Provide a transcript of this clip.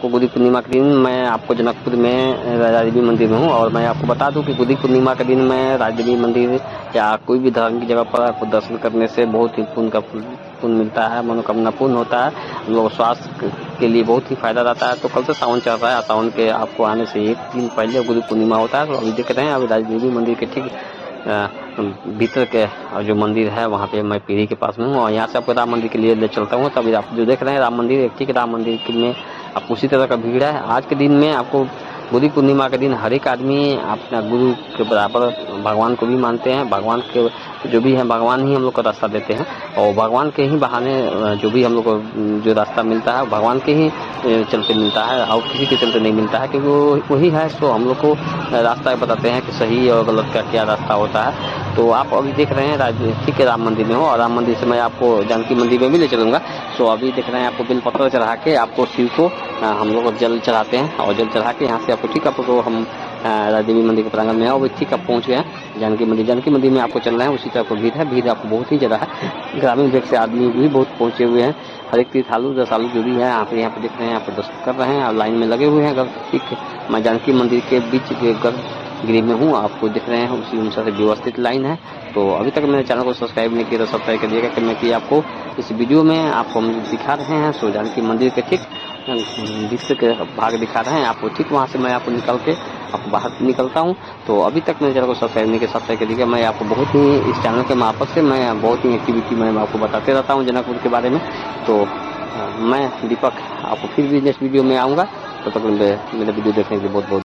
आपको गुरु पूर्णिमा के दिन मैं आपको जनकपुर में राजा देवी मंदिर में हूँ। और मैं आपको बता दूं कि गुरु पूर्णिमा के दिन मैं राजा देवी मंदिर या कोई भी धार्मिक जगह पर आपको दर्शन करने से बहुत ही पुण्य मिलता है, मनोकामना पूर्ण होता है, हम लोग स्वास्थ्य के लिए बहुत ही फायदा रहता है। तो कल से सावन चल रहा है, सावन के आपको आने से एक दिन पहले गुरु पूर्णिमा होता है। तो अभी देख रहे हैं अभी राजा देवी मंदिर के ठीक भीतर के जो मंदिर है वहाँ पे मैं पीढ़ी के पास में हूँ और यहाँ से आपको राम मंदिर के लिए ले चलता हूँ। तभी आप जो देख रहे हैं राम मंदिर, ठीक राम मंदिर में आप उसी तरह का भीड़ है। आज के दिन में आपको गुरु पूर्णिमा के दिन हर एक आदमी अपना गुरु के बराबर भगवान को भी मानते हैं। भगवान के जो भी है भगवान ही हम लोग को रास्ता देते हैं और भगवान के ही बहाने जो भी हम लोग को जो रास्ता मिलता है भगवान के ही चलते मिलता है और किसी के चलते नहीं मिलता है, क्योंकि वो वही है तो हम लोग को रास्ता बताते हैं कि सही और गलत का क्या रास्ता होता है। तो आप अभी देख रहे हैं ठीक है राम मंदिर में हो और राम मंदिर से मैं आपको जानकी मंदिर में भी ले चलूँगा। तो अभी देख रहे हैं आपको बेलपत्र चढ़ा के आपको शिव को हम लोग जल चढ़ाते हैं और जल चढ़ा के यहाँ से आपको ठीक आपको हम राजा देवी मंदिर के प्रांगण में है और ठीक आप पहुँच गए हैं जानकी मंदिर। जानकी मंदिर में आपको चलना है, उसी तरह आपको भीड़ है, भीड़ आपको बहुत ही ज़्यादा है। ग्रामीण वेग से आदमी भी बहुत पहुँचे हुए हैं, हर एक तीर्थालु रसालु जो भी है यहाँ पे देख रहे हैं, यहाँ पे दर्शन कर रहे हैं और लाइन में लगे हुए हैं। अगर ठीक मैं जानकी मंदिर के बीच गर्भगृह में हूँ, आपको दिख रहे हैं उसी अनुसार से व्यवस्थित लाइन है। तो अभी तक मेरे चैनल को सब्सक्राइब नहीं किया तो सब्सक्राइब करिएगा कि आपको इस वीडियो में आपको हम दिखा रहे हैं सो जानकी मंदिर के ठीक दृश्य के भाग दिखा रहे हैं आपको। ठीक वहाँ से मैं आपको निकल के आपको बाहर निकलता हूँ। तो अभी तक मेरे चैनल को सब्सक्राइब नहीं किया सब्सक्राइब करिएगा। मैं आपको बहुत ही इस चैनल के मार्फत से मैं बहुत ही एक्टिविटी मैं आपको बताते रहता हूँ जनकपुर के बारे में। तो मैं दीपक आपको फिर भी नेक्स्ट वीडियो में आऊँगा, तब तक मेरे वीडियो देखने के लिए बहुत बहुत